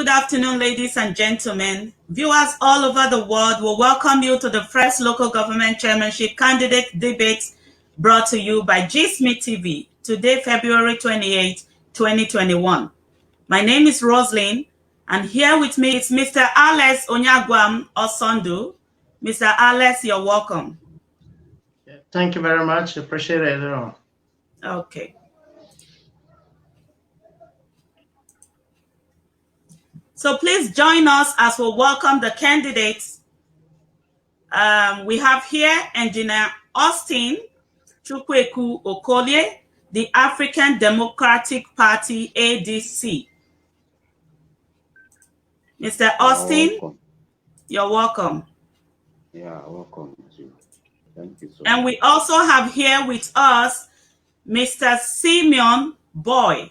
good afternoon, ladies and gentlemen. Viewers all over the world will welcome you to the first local government chairmanship candidate debate brought to you by GMTV, today, February 28, 2021. My name is Roseline, and here with me is Mr. Alex Onyeagwam Osondu. Mr. Alex, you're welcome. Thank you very much. Appreciate it. Okay. So please join us as we welcome the candidates. We have here Engineer Austin Chukweku Okolie, the African Democratic Party, ADC. Mr. Austin, you're welcome. Yeah, welcome too. Thank you so much. And we also have here with us Mr. SIMEON Boy.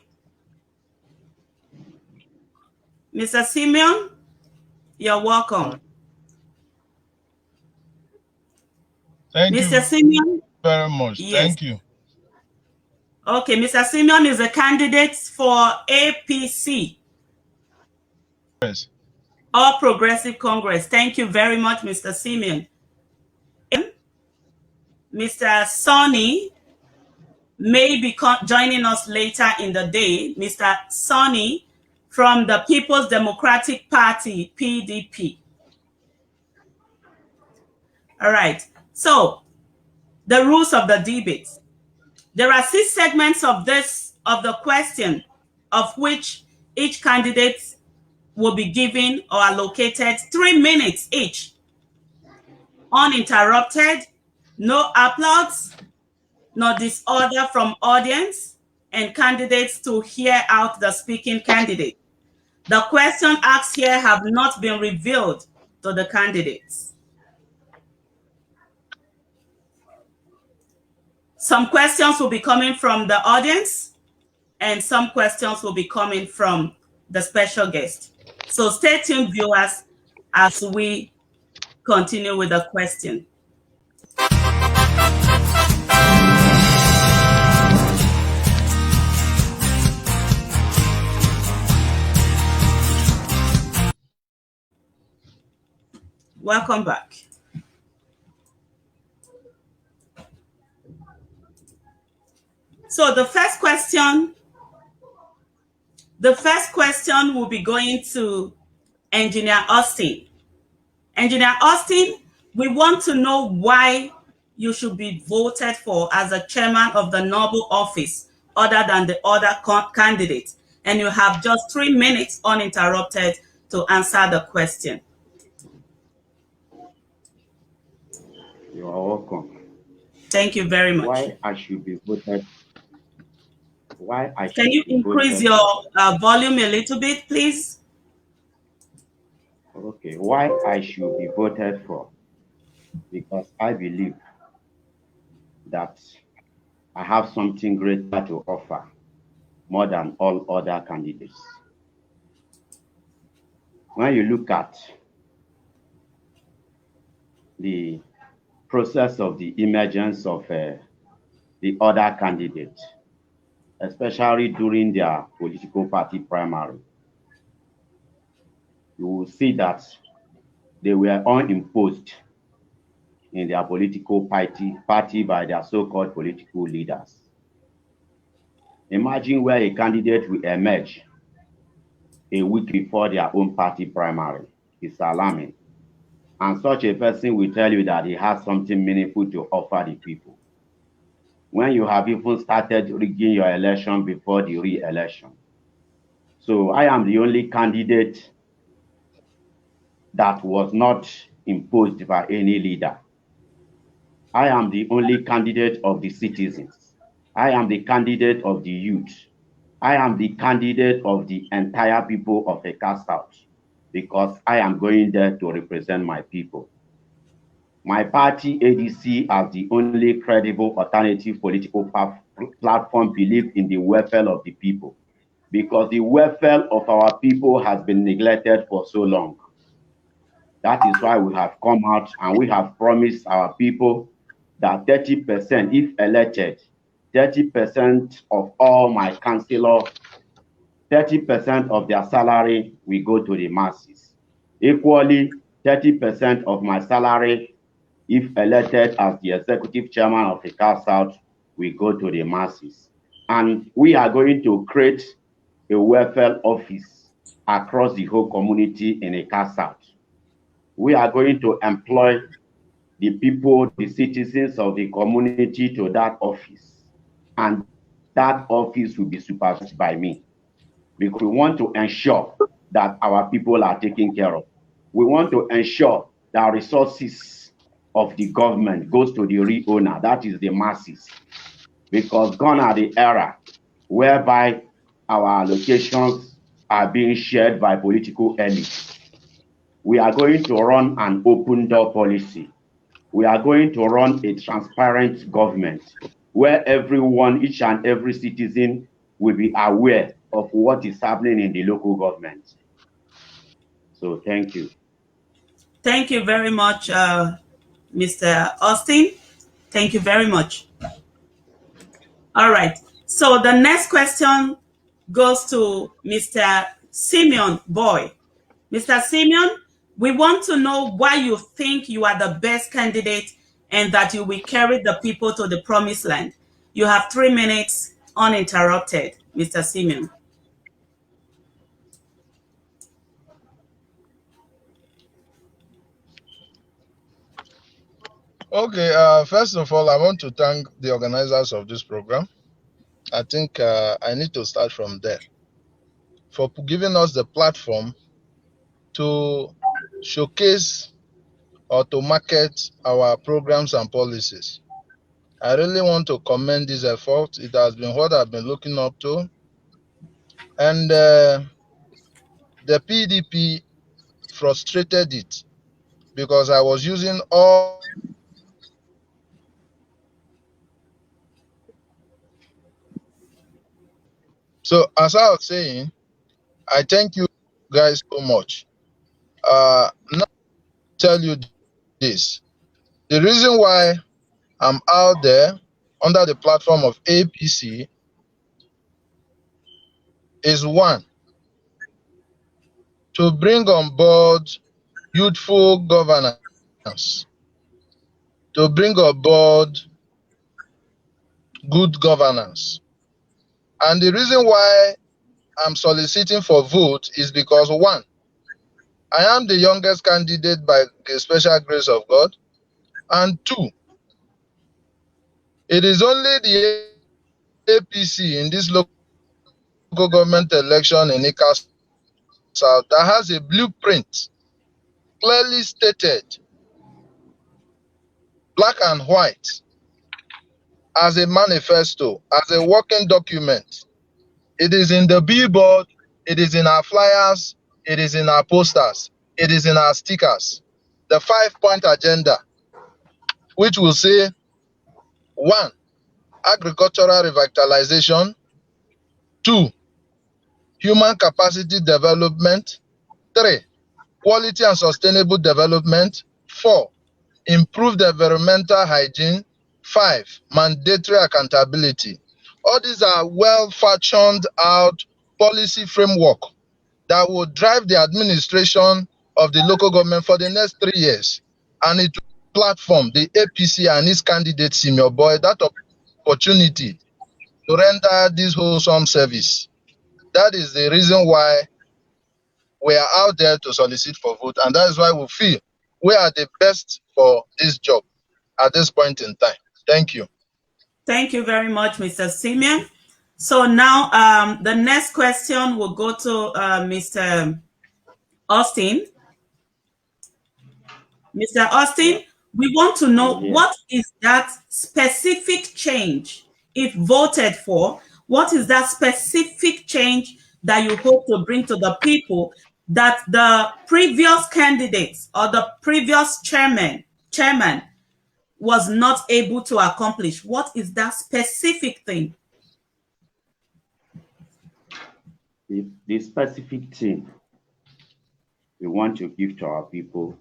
Mr. SIMEON, you're welcome. Thank Mr. you SIMEON? very much. Yes. Thank you. Okay, Mr. SIMEON is a candidate for APC. Yes. All Progressive Congress. Thank you very much, Mr. SIMEON. Mr. Sonny may be joining us later in the day. Mr. Sonny from the People's Democratic Party, PDP. All right. So, the rules of the debate. There are 6 segments of the question, of which each candidate will be given or allocated 3 minutes each. Uninterrupted, no applause, no disorder from audience, and candidates to hear out the speaking candidate. The questions asked here have not been revealed to the candidates. Some questions will be coming from the audience, and some questions will be coming from the special guest. So stay tuned, viewers, as we continue with the question. Welcome back. So the first question will be going to Engineer Austin. Engineer Austin, we want to know why you should be voted for as a chairman of the noble office other than the other candidates. And you have just 3 minutes uninterrupted to answer the question. You are welcome. Thank you very much. Why I should be voted? Why I should Can you increase your volume a little bit, please? Okay. Why I should be voted for? Because I believe that I have something greater to offer more than all other candidates. When you look at the process of the emergence of the other candidates, especially during their political party primary, you will see that they were unimposed in their political party by their so-called political leaders. Imagine where a candidate will emerge a week before their own party primary. It's alarming. And such a person will tell you that he has something meaningful to offer the people, when you have even started rigging your election before the re-election. So I am the only candidate that was not imposed by any leader. I am the only candidate of the citizens. I am the candidate of the youth. I am the candidate of the entire people of Eka South, because I am going there to represent my people. My party, ADC, as the only credible alternative political platform, believe in the welfare of the people, because the welfare of our people has been neglected for so long. That is why we have come out and we have promised our people that 30%, if elected, 30% of all my councillors 30% of their salary will go to the masses. Equally, 30% of my salary, if elected as the executive chairman of Ika South, will go to the masses. And we are going to create a welfare office across the whole community in Ika South. We are going to employ the people, the citizens of the community to that office. And that office will be supervised by me, because we want to ensure that our people are taken care of. We want to ensure that resources of the government goes to the real owner, that is the masses, because gone are the era whereby our allocations are being shared by political elites. We are going to run an open door policy. We are going to run a transparent government where everyone, each and every citizen will be aware of what is happening in the local government. So thank you. Thank you very much, Mr. Austin. Thank you very much. All right. So the next question goes to Mr. SIMEON Boy. Mr. SIMEON, we want to know why you think you are the best candidate and that you will carry the people to the promised land. You have 3 minutes uninterrupted, Mr. SIMEON. Okay, first of all, I want to thank the organizers of this program. I think I need to start from there for giving us the platform to showcase or to market our programs and policies. I really want to commend this effort. It has been what I've been looking up to. And the PDP frustrated it because I was using all. So as I was saying, I thank you guys so much. Now tell you this. The reason why I'm out there under the platform of APC is one, to bring on board youthful governance, to bring on board good governance. And the reason why I'm soliciting for vote is because one, I am the youngest candidate by the special grace of God. And two, it is only the APC in this local government election in Ika South that has a blueprint clearly stated, black and white, as a manifesto, as a working document. It is in the billboard, it is in our flyers, it is in our posters, it is in our stickers. The 5-point agenda, which will say, 1, agricultural revitalization, 2, human capacity development, 3, quality and sustainable development, 4, improved environmental hygiene, 5, mandatory accountability. All these are well-fashioned out policy framework that will drive the administration of the local government for the next 3 years. And it will platform the APC and its candidate, SIMEON Boy, that opportunity to render this wholesome service. That is the reason why we are out there to solicit for vote. And that is why we feel we are the best for this job at this point in time. Thank you. Thank you very much, Mr. SIMEON. So now the next question will go to Mr. Austin. Mr. Austin, we want to know what is that specific change, if voted for, what is that specific change that you hope to bring to the people that the previous candidates or the previous chairman was not able to accomplish? What is that specific thing? The specific thing we want to give to our people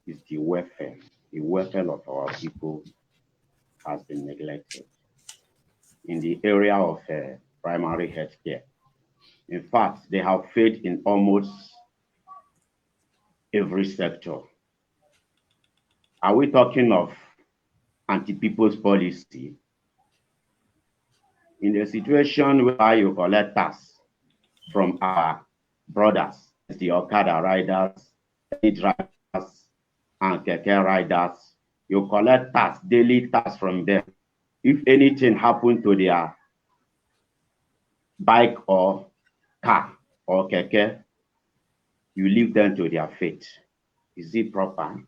is the welfare. The welfare of our people has been neglected. In the area of primary health care, In fact, they have failed in almost every sector. Are we talking of anti-people's policy? In a situation where you collect tax from our brothers, the Okada riders, drivers, and Keke riders, you collect tax, daily tax from them. If anything happened to their bike or car or Keke, you leave them to their fate. Is it proper?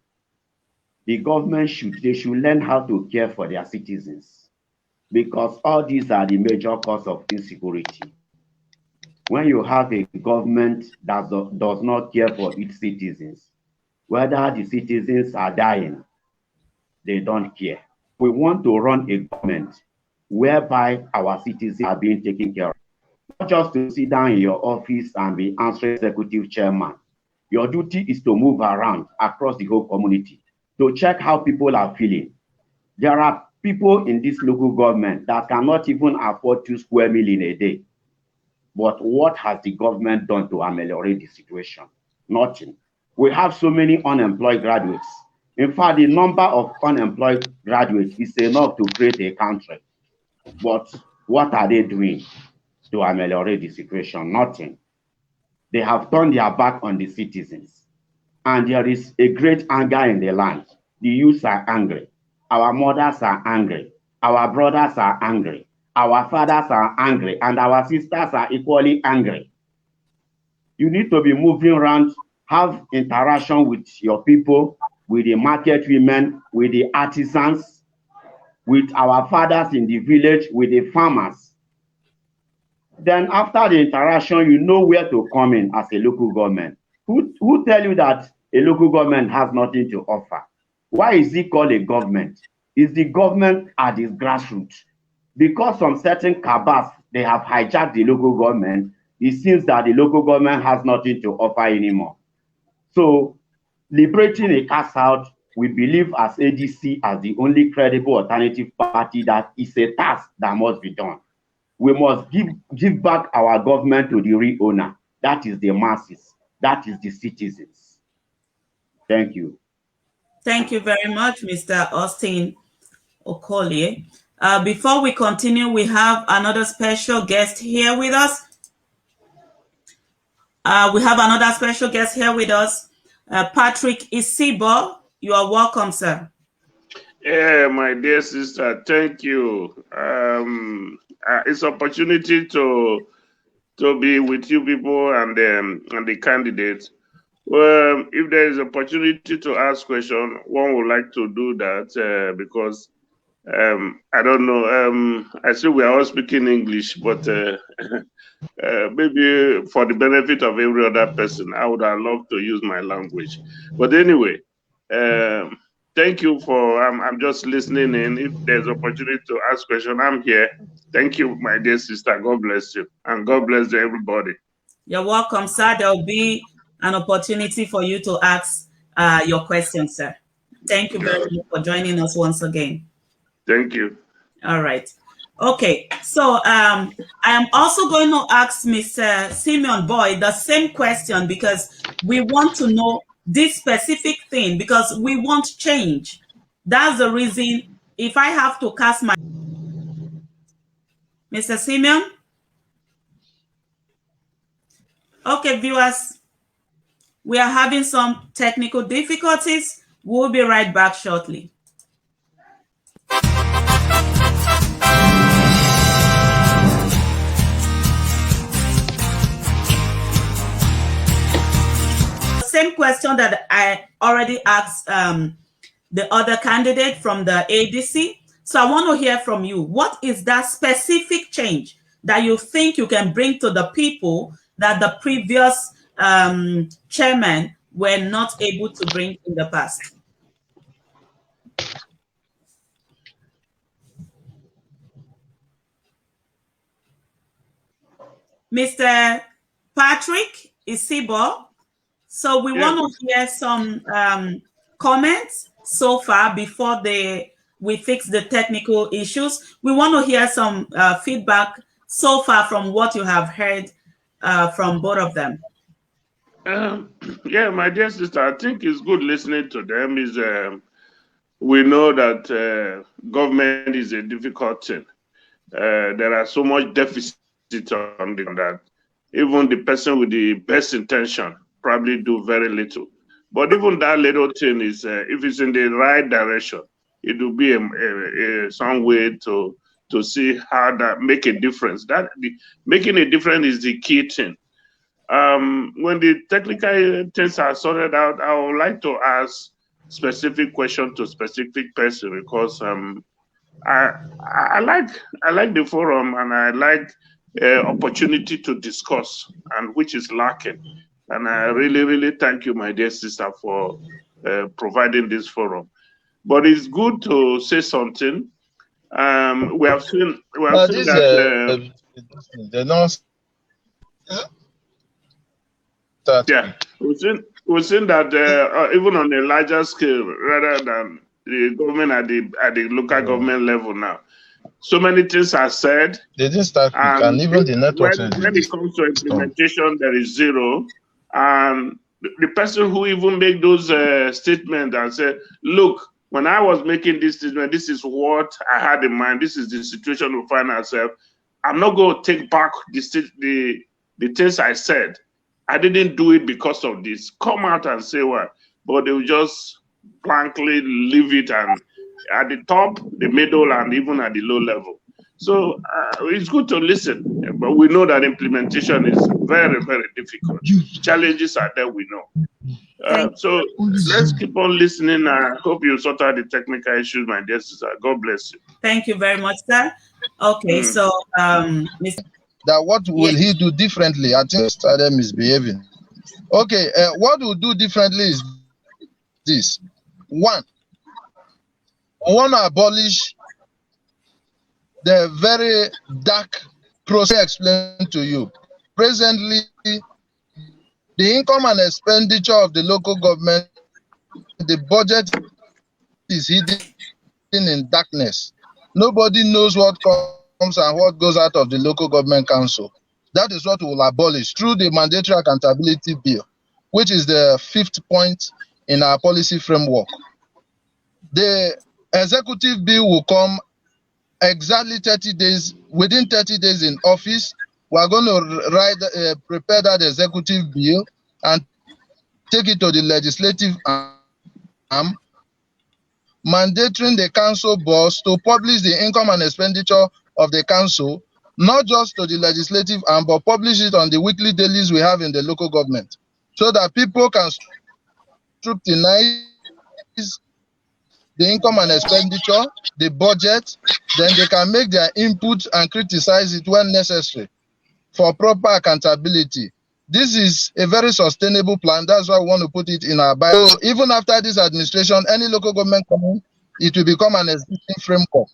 The government should learn how to care for their citizens, because all these are the major cause of insecurity. When you have a government that does not care for its citizens, whether the citizens are dying, they don't care. We want to run a government whereby our citizens are being taken care of. Not just to sit down in your office and be answering executive chairman. Your duty is to move around across the whole community to check how people are feeling. There are people in this local government that cannot even afford 2 square meals in a day. But what has the government done to ameliorate the situation? Nothing. We have so many unemployed graduates. In fact, the number of unemployed graduates is enough to create a country. But what are they doing to ameliorate the situation? Nothing. They have turned their back on the citizens. And there is a great anger in the land. The youths are angry. Our mothers are angry. Our brothers are angry. Our fathers are angry. And our sisters are equally angry. You need to be moving around, have interaction with your people, with the market women, with the artisans, with our fathers in the village, with the farmers. Then after the interaction, you know where to come in as a local government. Who tell you that a local government has nothing to offer? Why is it called a government? Is the government at its grassroots? Because some certain cabals, they have hijacked the local government, it seems that the local government has nothing to offer anymore. So, liberating a cast out, we believe as ADC as the only credible alternative party that is a task that must be done. We must give back our government to the real owner. That is the masses. That is the citizens. Thank you. Thank you very much, Mr. Austin Okolie. Before we continue, we have another special guest here with us. Patrick Isibor. You are welcome, sir. Yeah, my dear sister, thank you. It's an opportunity to be with you people and the candidates. Well, if there is opportunity to ask question, one would like to do that because I don't know. I see we are all speaking English, but maybe for the benefit of every other person, I would have loved to use my language. But anyway, thank you for. I'm just listening in. If there's opportunity to ask question, I'm here. Thank you, my dear sister. God bless you, and God bless everybody. You're welcome, sir. There will be an opportunity for you to ask your questions, sir. Thank you very much for joining us once again. Thank you. All right. Okay. So I am also going to ask Mr. SIMEON Boy the same question because we want to know this specific thing because we want change. That's the reason if I have to cast my... Mr. SIMEON? Okay, viewers, we are having some technical difficulties. We'll be right back shortly. Same question that I already asked the other candidate from the ADC. So I want to hear from you. What is that specific change that you think you can bring to the people that the previous chairmen were not able to bring in the past? Mr. Patrick Isibor. So we want to hear some comments so far before we fix the technical issues. We want to hear some feedback so far from what you have heard from both of them? Yeah, my dear sister, I think it's good listening to them. We know that government is a difficult thing. There are so much deficit on that. Even the person with the best intention probably do very little. But even that little thing is, if it's in the right direction, it will be some way to see how that make a difference. Making a difference is the key thing. When the technical things are sorted out, I would like to ask specific question to specific person, because I like the forum, and I like opportunity to discuss, and which is lacking. And I really thank you, my dear sister, for providing this forum. But it's good to say something. We have seen that. Yeah, we've seen that even on a larger scale, rather than the government at the local government level now. So many things are said. They didn't start quick, and even the network. When it comes to implementation, there is zero. And the person who even make those statements and say, look, when I was making this statement, this is what I had in mind. This is the situation we find ourselves. I'm not going to take back the things I said. I didn't do it because of this. Come out and say what. But they will just blankly leave it, and at the top, the middle, and even at the low level. So it's good to listen, but we know that implementation is very difficult. Challenges are there, we know. So let's keep on listening. I hope you sort out the technical issues, my dear sister. God bless you. Thank you very much, sir. Okay, so that what will he do differently? I think started misbehaving. Okay, what we'll do differently is this. One, we want to abolish the very dark process I explained to you. Presently, the income and expenditure of the local government, the budget is hidden in darkness. Nobody knows what comes and what goes out of the local government council. That is what we will abolish through the mandatory accountability bill, which is the 5th point in our policy framework. The executive bill will come exactly 30 days, within 30 days in office. We are going to prepare that executive bill and take it to the legislative arm, mandating the council boss to publish the income and expenditure of the council, not just to the legislative arm, but publish it on the weekly dailies we have in the local government, so that people can scrutinize the income and expenditure, the budget, then they can make their input and criticize it when necessary for proper accountability. This is a very sustainable plan. That's why we want to put it in our Bible. So even after this administration, any local government coming, it will become an existing framework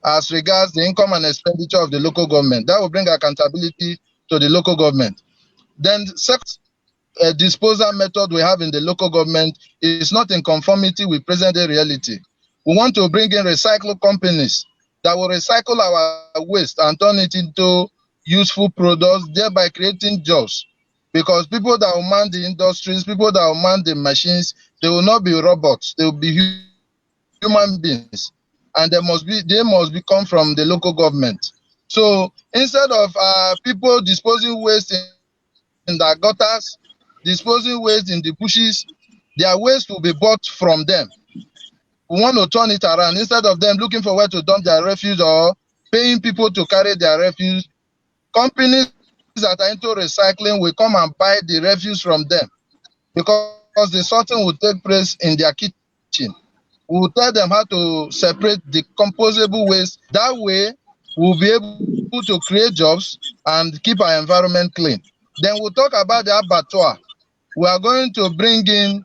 as regards the income and expenditure of the local government. That will bring accountability to the local government. Then second, disposal method we have in the local government is not in conformity with present-day reality. We want to bring in recycle companies that will recycle our waste and turn it into useful products, thereby creating jobs. Because people that will man the industries, people that will man the machines, they will not be robots, they will be human beings. And they must come from the local government. So instead of people disposing waste in the gutters, disposing waste in the bushes, their waste will be bought from them. We want to turn it around. Instead of them looking for where to dump their refuse or paying people to carry their refuse, companies that are into recycling will come and buy the refuse from them, because the sorting will take place in their kitchen. We will tell them how to separate the composable waste. That way, we'll be able to create jobs and keep our environment clean. Then we'll talk about the abattoir. We are going to bring in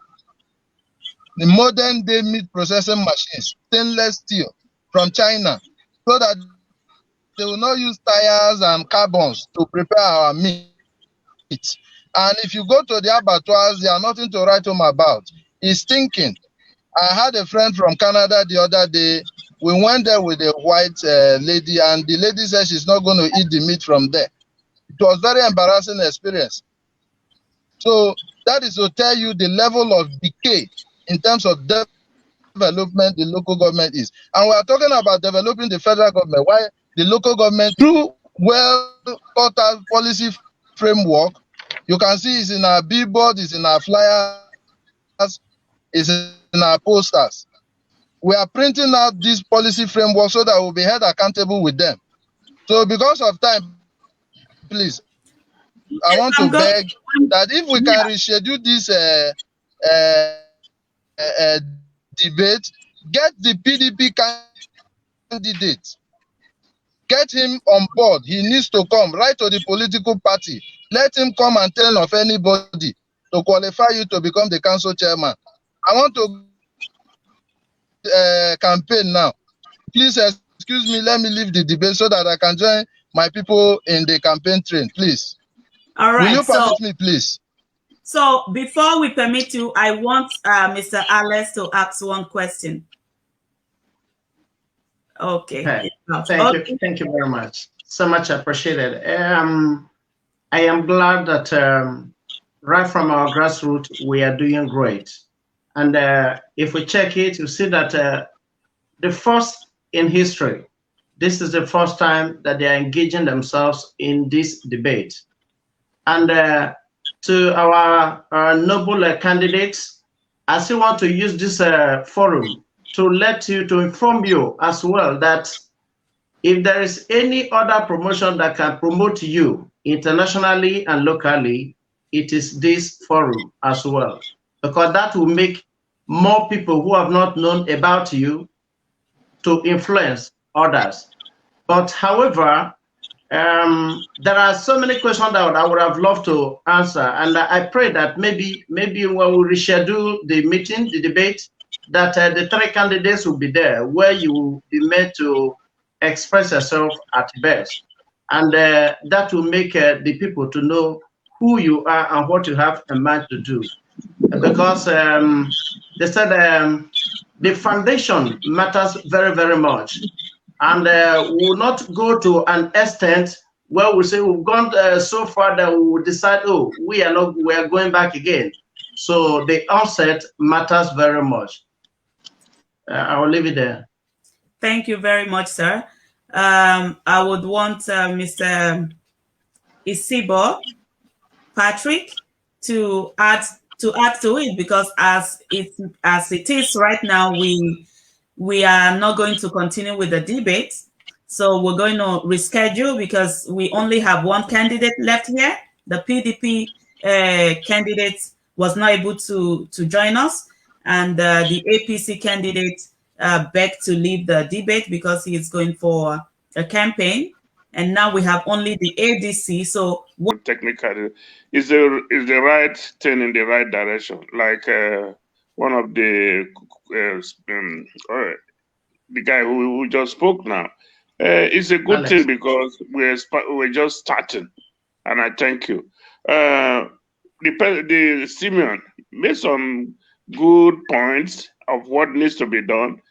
the modern day meat processing machines, stainless steel from China, so that they will not use tires and carbons to prepare our meat. And if you go to the abattoirs, they are nothing to write home about. It's stinking. I had a friend from Canada the other day. We went there with a white lady, and the lady said she's not going to eat the meat from there It was very embarrassing experience. So that is to tell you the level of decay in terms of development the local government is. And we are talking about developing the federal government, while the local government, through well thought out policy framework, you can see it's in our billboard, it's in our flyers, it's in our posters. We are printing out this policy framework so that we'll be held accountable with them. So because of time, please, I want to beg that if we can reschedule this debate, get the PDP candidate, get him on board. He needs to come right to the political party. Let him come and tell of anybody to qualify you to become the council chairman. I want to campaign now. Please excuse me, let me leave the debate so that I can join my people in the campaign train, please. All right. Will you permit me, please? So before we permit you, I want Mr. Alex to ask one question. Okay. Thank you very much. So much appreciated. I am glad that right from our grassroots, we are doing great. And if we check it, you see that the first in history, this is the first time that they are engaging themselves in this debate. And to our noble candidates, I still want to use this forum to inform you as well that if there is any other promotion that can promote you internationally and locally, it is this forum as well, because that will make more people who have not known about you to influence others. But however, there are so many questions that I would have loved to answer, and I pray that maybe when we reschedule the meeting, the debate, that the three candidates will be there, where you will be made to express yourself at best, and that will make the people to know who you are and what you have in mind to do, because they said the foundation matters very, very much. And we will not go to an extent where we say we've gone so far that we will decide, oh, we are going back again. So the onset matters very much. I will leave it there. Thank you very much, sir. I would want Mr. Isibor Patrick to add to it, because as it is right now, we are not going to continue with the debate. So we're going to reschedule because we only have one candidate left here. The PDP candidate was not able to join us, and the APC candidate begged to leave the debate because he is going for a campaign. And now we have only the ADC. So technically, is the right thing in the right direction? Like one of the guy who just spoke now. It's a good thing because we're just starting, and I thank you. The SIMEON made some good points of what needs to be done.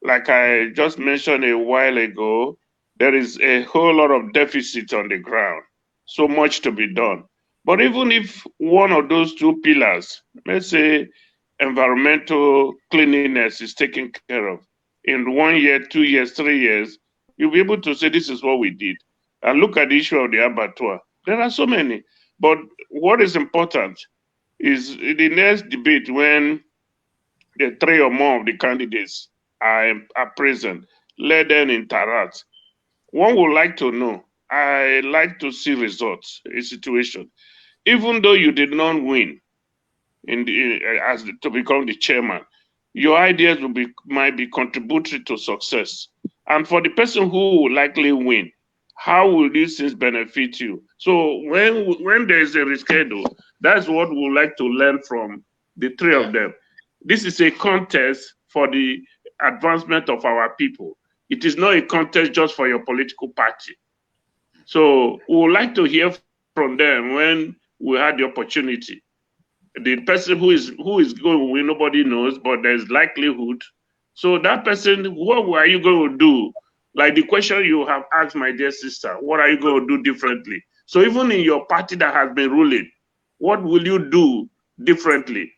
Like I just mentioned a while ago, there is a whole lot of deficit on the ground, so much to be done. But even if one of those two pillars, let's say environmental cleanliness, is taken care of, in 1 year, 2 years, 3 years, you'll be able to say this is what we did. And look at the issue of the abattoir. There are so many. But what is important is the next debate, when the 3 or more of the candidates are present, let them interact. One would like to know, I like to see results, a situation. Even though you did not win to become the chairman, your ideas might be contributory to success. And for the person who will likely win, how will these things benefit you? So when there is a reschedule, that's what we would like to learn from the 3 of them. This is a contest for the advancement of our people. It is not a contest just for your political party. So we would like to hear from them when we had the opportunity. The person who is going to win, nobody knows, but there's likelihood. So that person, what are you going to do Like the question you have asked, my dear sister, what are you going to do differently? So even in your party that has been ruling, what will you do differently?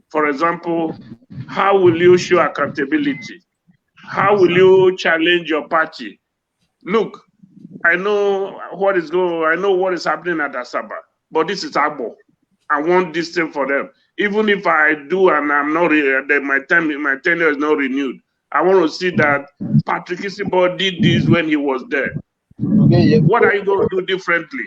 For example, how will you show accountability? How will you challenge your party? Look, I know what is happening at Asaba, but this is Agbo. I want this thing for them. Even if I do and I'm not, my tenure is not renewed, I want to see that Patrick Isibor did this when he was there. What are you going to do differently?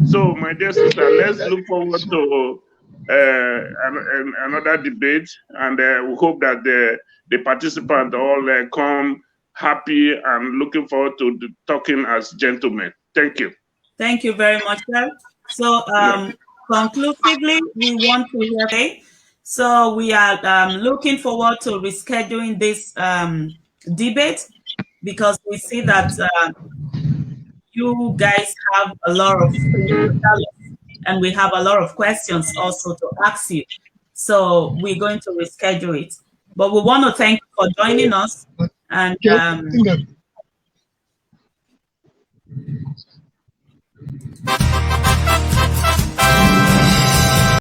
So, my dear sister, let's look forward to another debate, and we hope that the participants all come happy and looking forward to talking as gentlemen. Thank you. Thank you very much, sir. So, conclusively, we want to hear. So, we are looking forward to rescheduling this debate because we see that you guys have a lot of things to tell us, and we have a lot of questions also to ask you. So, we're going to reschedule it. But we want to thank you for joining us. And